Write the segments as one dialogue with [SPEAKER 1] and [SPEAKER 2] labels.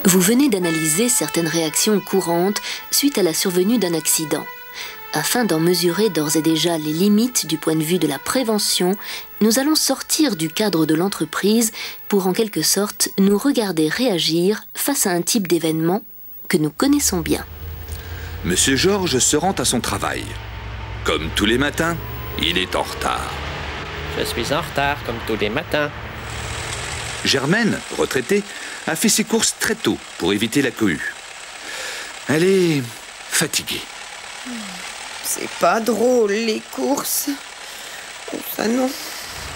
[SPEAKER 1] Vous venez d'analyser certaines réactions courantes suite à la survenue d'un accident. Afin d'en mesurer d'ores et déjà les limites du point de vue de la prévention, nous allons sortir du cadre de l'entreprise pour en quelque sorte nous regarder réagir face à un type d'événement que nous connaissons bien.
[SPEAKER 2] Monsieur Georges se rend à son travail. Comme tous les matins, il est en retard.
[SPEAKER 3] Je suis en retard comme tous les matins.
[SPEAKER 2] Germaine, retraitée, a fait ses courses très tôt pour éviter la cohue. Elle est fatiguée.
[SPEAKER 4] C'est pas drôle, les courses. Oh, ça non.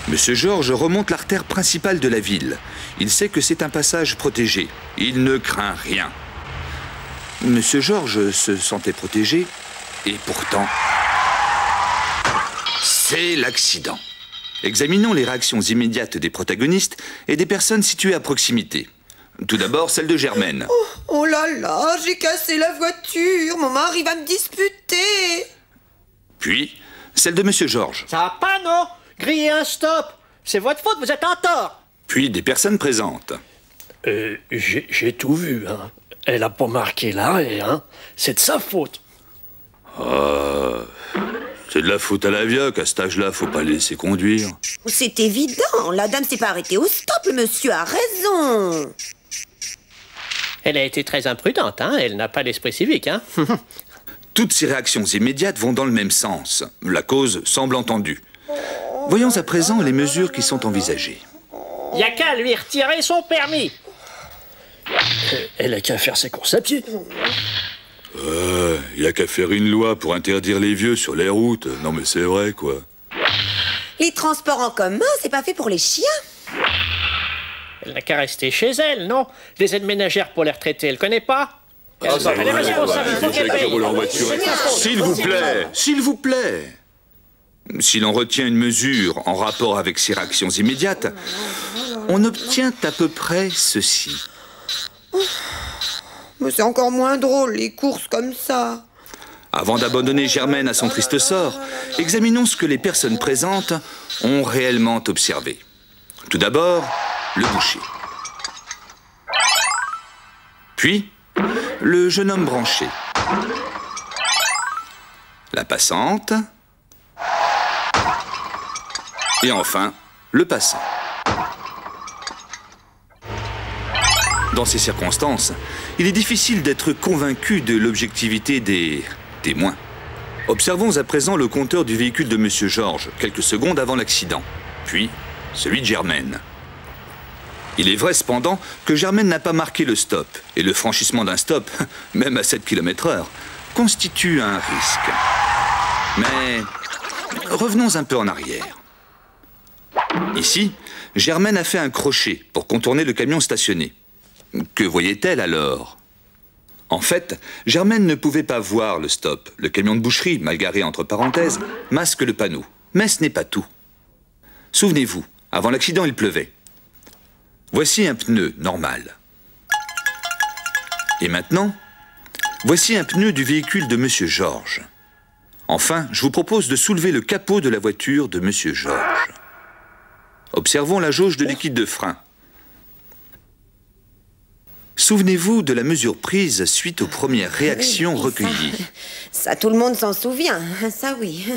[SPEAKER 2] Monsieur Georges remonte l'artère principale de la ville. Il sait que c'est un passage protégé. Il ne craint rien. Monsieur Georges se sentait protégé, et pourtant, c'est l'accident. Examinons les réactions immédiates des protagonistes et des personnes situées à proximité. Tout d'abord, celle de Germaine.
[SPEAKER 4] Oh là là, j'ai cassé la voiture. Mon mari va me disputer.
[SPEAKER 2] Puis, celle de Monsieur Georges.
[SPEAKER 3] Ça va pas, non? Grillez un stop. C'est votre faute, vous êtes en tort.
[SPEAKER 2] Puis des personnes présentes.
[SPEAKER 5] J'ai tout vu, hein. Elle a pas marqué l'arrêt, hein. C'est de sa faute.
[SPEAKER 2] C'est de la faute à la vieille qu'à cet âge-là, faut pas laisser conduire.
[SPEAKER 4] C'est évident. La dame s'est pas arrêtée au stop. Le monsieur a raison.
[SPEAKER 3] Elle a été très imprudente, hein. Elle n'a pas l'esprit civique, hein.
[SPEAKER 2] Toutes ces réactions immédiates vont dans le même sens. La cause semble entendue. Voyons à présent les mesures qui sont envisagées.
[SPEAKER 3] Y a qu'à lui retirer son permis.
[SPEAKER 5] Elle a qu'à faire ses courses à pied.
[SPEAKER 2] Il y a qu'à faire une loi pour interdire les vieux sur les routes. Non mais c'est vrai, quoi.
[SPEAKER 4] Les transports en commun, c'est pas fait pour les chiens.
[SPEAKER 3] Elle n'a qu'à rester chez elle, non? Les aides ménagères pour les retraités, elle connaît pas? Elle est responsable, il faut qu'elle paye.
[SPEAKER 2] S'il vous plaît, s'il vous plaît. Si l'on retient une mesure en rapport avec ces réactions immédiates, on obtient à peu près ceci.
[SPEAKER 4] Mais c'est encore moins drôle, les courses comme ça.
[SPEAKER 2] Avant d'abandonner Germaine à son triste sort, examinons ce que les personnes présentes ont réellement observé. Tout d'abord, le boucher. Puis, le jeune homme branché. La passante. Et enfin, le passant. Dans ces circonstances, il est difficile d'être convaincu de l'objectivité des témoins. Observons à présent le compteur du véhicule de Monsieur Georges, quelques secondes avant l'accident, puis celui de Germaine. Il est vrai cependant que Germaine n'a pas marqué le stop, et le franchissement d'un stop, même à 7 km/h, constitue un risque. Mais revenons un peu en arrière. Ici, Germaine a fait un crochet pour contourner le camion stationné. Que voyait-elle alors? En fait, Germaine ne pouvait pas voir le stop. Le camion de boucherie, mal garé entre parenthèses, masque le panneau. Mais ce n'est pas tout. Souvenez-vous, avant l'accident, il pleuvait. Voici un pneu normal. Et maintenant, voici un pneu du véhicule de Monsieur Georges. Enfin, je vous propose de soulever le capot de la voiture de Monsieur Georges. Observons la jauge de liquide de frein. Souvenez-vous de la mesure prise suite aux premières réactions recueillies.
[SPEAKER 4] Ça, tout le monde s'en souvient, ça oui.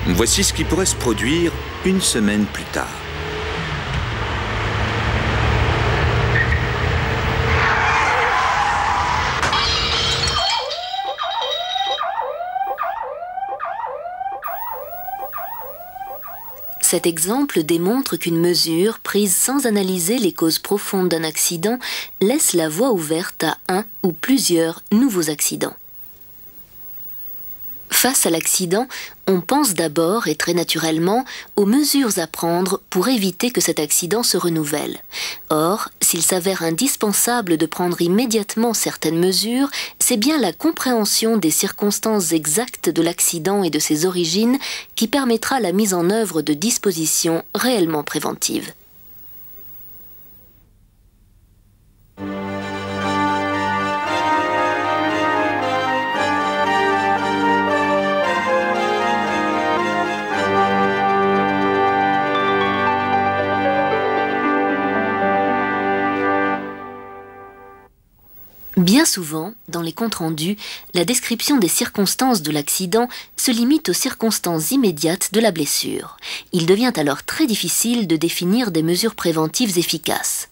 [SPEAKER 2] Voici ce qui pourrait se produire une semaine plus tard.
[SPEAKER 1] Cet exemple démontre qu'une mesure prise sans analyser les causes profondes d'un accident laisse la voie ouverte à un ou plusieurs nouveaux accidents. Face à l'accident, on pense d'abord et très naturellement aux mesures à prendre pour éviter que cet accident se renouvelle. Or, s'il s'avère indispensable de prendre immédiatement certaines mesures, c'est bien la compréhension des circonstances exactes de l'accident et de ses origines qui permettra la mise en œuvre de dispositions réellement préventives. Bien souvent, dans les comptes rendus, la description des circonstances de l'accident se limite aux circonstances immédiates de la blessure. Il devient alors très difficile de définir des mesures préventives efficaces.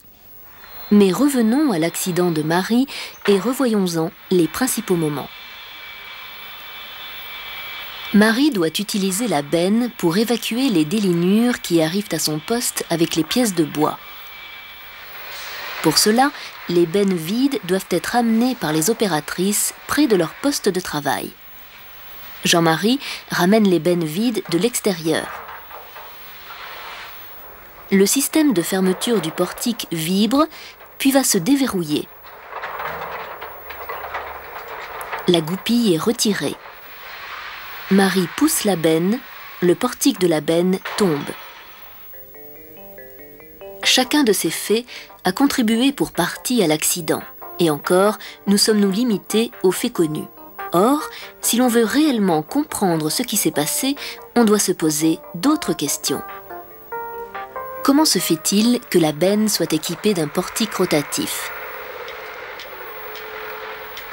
[SPEAKER 1] Mais revenons à l'accident de Marie et revoyons-en les principaux moments. Marie doit utiliser la benne pour évacuer les délinures qui arrivent à son poste avec les pièces de bois. Pour cela, les bennes vides doivent être amenées par les opératrices près de leur poste de travail. Jean-Marie ramène les bennes vides de l'extérieur. Le système de fermeture du portique vibre, puis va se déverrouiller. La goupille est retirée. Marie pousse la benne, le portique de la benne tombe. Chacun de ces faits a contribué pour partie à l'accident. Et encore, nous sommes-nous limités aux faits connus. Or, si l'on veut réellement comprendre ce qui s'est passé, on doit se poser d'autres questions. Comment se fait-il que la benne soit équipée d'un portique rotatif ?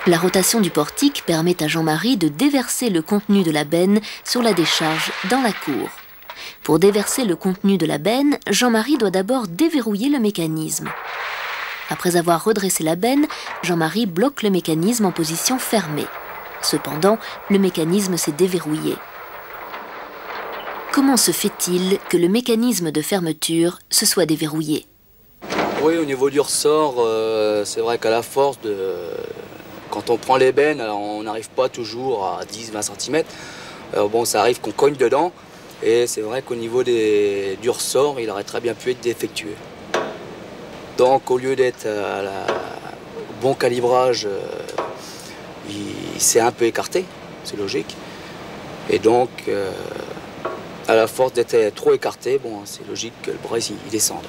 [SPEAKER 1] La rotation du portique permet à Jean-Marie de déverser le contenu de la benne sur la décharge dans la cour. Pour déverser le contenu de la benne, Jean-Marie doit d'abord déverrouiller le mécanisme. Après avoir redressé la benne, Jean-Marie bloque le mécanisme en position fermée. Cependant, le mécanisme s'est déverrouillé. Comment se fait-il que le mécanisme de fermeture se soit déverrouillé ?
[SPEAKER 6] Oui, au niveau du ressort, c'est vrai qu'à la force quand on prend les bennes, on n'arrive pas toujours à 10-20 cm. Bon, ça arrive qu'on cogne dedans. Et c'est vrai qu'au niveau du ressort, il aurait très bien pu être défectueux. Donc au lieu d'être à bon calibrage, il s'est un peu écarté, c'est logique. Et donc, à la force d'être trop écarté, bon, c'est logique que le bras il descende.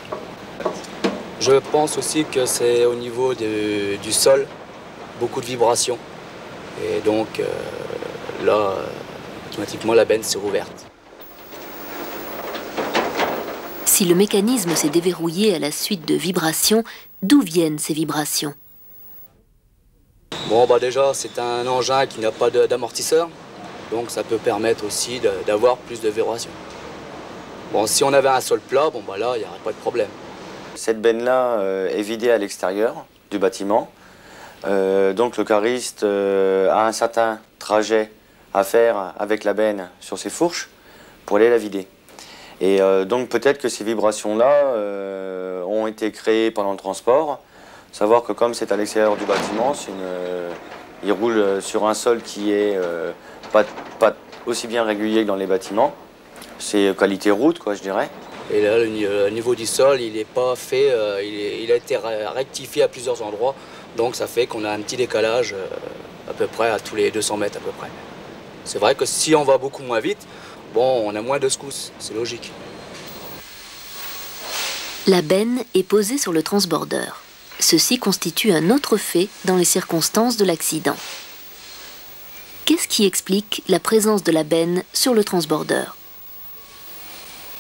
[SPEAKER 6] Je pense aussi que c'est au niveau du sol, beaucoup de vibrations. Et donc là, automatiquement la benne s'est rouverte.
[SPEAKER 1] Si le mécanisme s'est déverrouillé à la suite de vibrations, d'où viennent ces vibrations ?
[SPEAKER 6] Bon, bah déjà, c'est un engin qui n'a pas d'amortisseur, donc ça peut permettre aussi d'avoir plus de vibrations. Bon, si on avait un sol plat, bon, bah là, il n'y aurait pas de problème.
[SPEAKER 7] Cette benne-là est vidée à l'extérieur du bâtiment. Donc le cariste a un certain trajet à faire avec la benne sur ses fourches pour aller la vider. Et donc peut-être que ces vibrations-là ont été créées pendant le transport. Savoir que comme c'est à l'extérieur du bâtiment, il roule sur un sol qui est pas aussi bien régulier que dans les bâtiments. C'est qualité route, quoi, je dirais.
[SPEAKER 6] Et là, le niveau du sol, il n'est pas fait, il a été rectifié à plusieurs endroits. Donc ça fait qu'on a un petit décalage à peu près à tous les 200 mètres à peu près. C'est vrai que si on va beaucoup moins vite, bon, on a moins de secousses, c'est logique.
[SPEAKER 1] La benne est posée sur le transborder. Ceci constitue un autre fait dans les circonstances de l'accident. Qu'est-ce qui explique la présence de la benne sur le transborder ?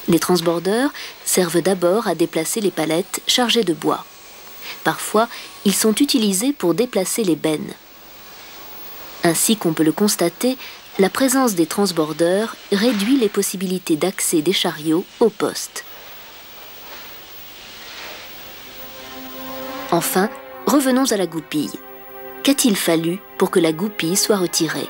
[SPEAKER 1] Les transbordeurs servent d'abord à déplacer les palettes chargées de bois. Parfois, ils sont utilisés pour déplacer les bennes. Ainsi qu'on peut le constater, la présence des transbordeurs réduit les possibilités d'accès des chariots au poste. Enfin, revenons à la goupille. Qu'a-t-il fallu pour que la goupille soit retirée ?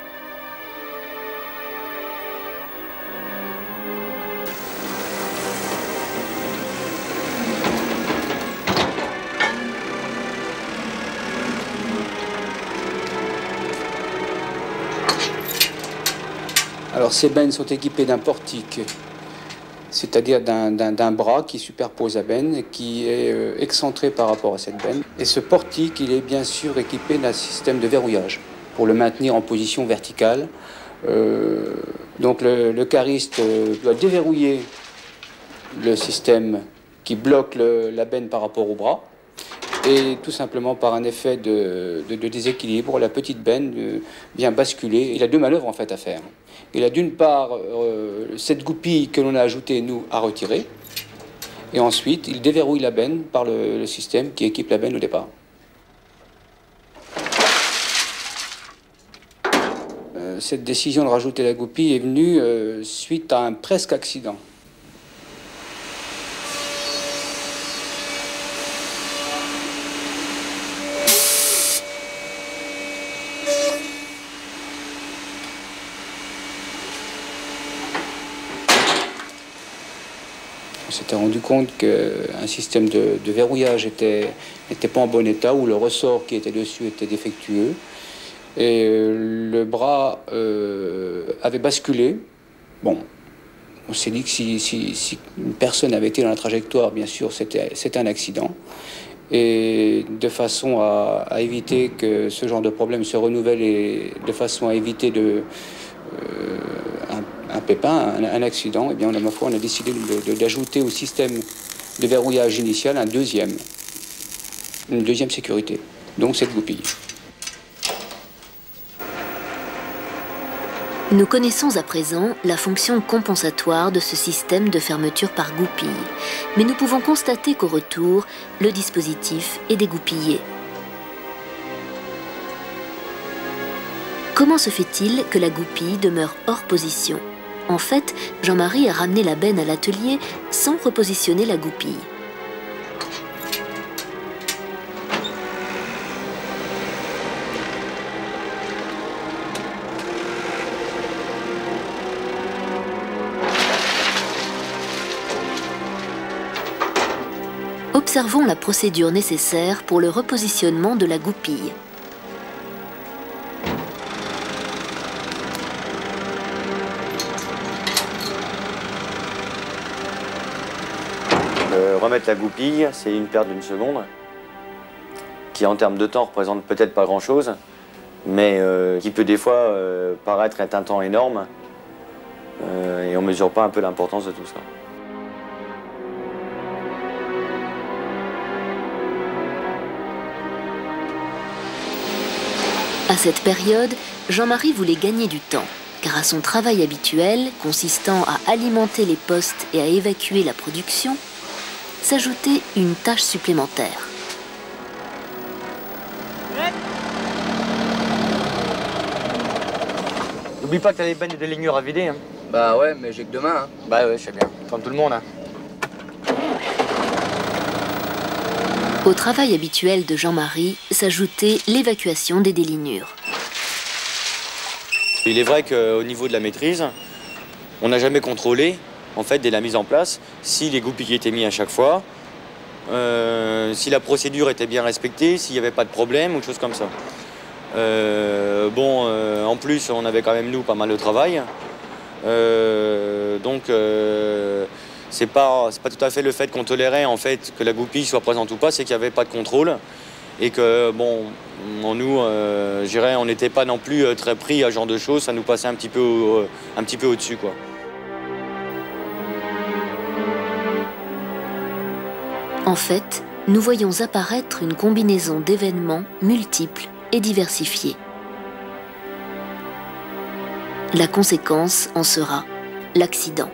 [SPEAKER 8] Alors ces bennes sont équipées d'un portique, c'est-à-dire d'un bras qui superpose la benne et qui est excentré par rapport à cette benne. Et ce portique, il est bien sûr équipé d'un système de verrouillage pour le maintenir en position verticale. Donc le cariste doit déverrouiller le système qui bloque la benne par rapport au bras. Et tout simplement par un effet de déséquilibre, la petite benne vient basculer. Il a deux manœuvres en fait à faire. Il a d'une part cette goupille que l'on a ajoutée, nous, à retirer. Et ensuite, il déverrouille la benne par le système qui équipe la benne au départ. cette décision de rajouter la goupille est venue suite à un presque accident. On s'était rendu compte qu'un système de verrouillage n'était pas en bon état, ou le ressort qui était dessus était défectueux. Et le bras avait basculé. Bon, on s'est dit que si une personne avait été dans la trajectoire, bien sûr, c'était un accident. Et de façon à éviter que ce genre de problème se renouvelle et de façon à éviter un pépin, un accident, eh bien, ma foi, on a décidé d'ajouter au système de verrouillage initial une deuxième sécurité, donc cette goupille.
[SPEAKER 1] Nous connaissons à présent la fonction compensatoire de ce système de fermeture par goupille, mais nous pouvons constater qu'au retour, le dispositif est dégoupillé. Comment se fait-il que la goupille demeure hors position? En fait, Jean-Marie a ramené la benne à l'atelier sans repositionner la goupille. Observons la procédure nécessaire pour le repositionnement de la goupille.
[SPEAKER 7] Remettre la goupille, c'est une perte d'une seconde, qui en termes de temps représente peut-être pas grand-chose, mais qui peut des fois paraître être un temps énorme, et on ne mesure pas un peu l'importance de tout ça.
[SPEAKER 1] À cette période, Jean-Marie voulait gagner du temps, car à son travail habituel, consistant à alimenter les postes et à évacuer la production, s'ajoutait une tâche supplémentaire.
[SPEAKER 7] N'oublie pas que tu as les bennes et des lignures à vider. Hein.
[SPEAKER 6] Bah ouais, mais j'ai que demain. Hein.
[SPEAKER 7] Bah ouais, je sais bien. Comme tout le monde. Hein.
[SPEAKER 1] Au travail habituel de Jean-Marie s'ajoutait l'évacuation des délignures.
[SPEAKER 7] Il est vrai qu'au niveau de la maîtrise, on n'a jamais contrôlé, en fait, dès la mise en place, si les goupilles étaient mis à chaque fois, si la procédure était bien respectée, s'il n'y avait pas de problème ou de choses comme ça. En plus, on avait quand même, nous, pas mal de travail. C'est pas tout à fait le fait qu'on tolérait, en fait, que la goupille soit présente ou pas, c'est qu'il n'y avait pas de contrôle. Et que, nous, on n'était pas non plus très pris à ce genre de choses, ça nous passait un petit peu au-dessus, quoi.
[SPEAKER 1] En fait, nous voyons apparaître une combinaison d'événements multiples et diversifiés. La conséquence en sera l'accident.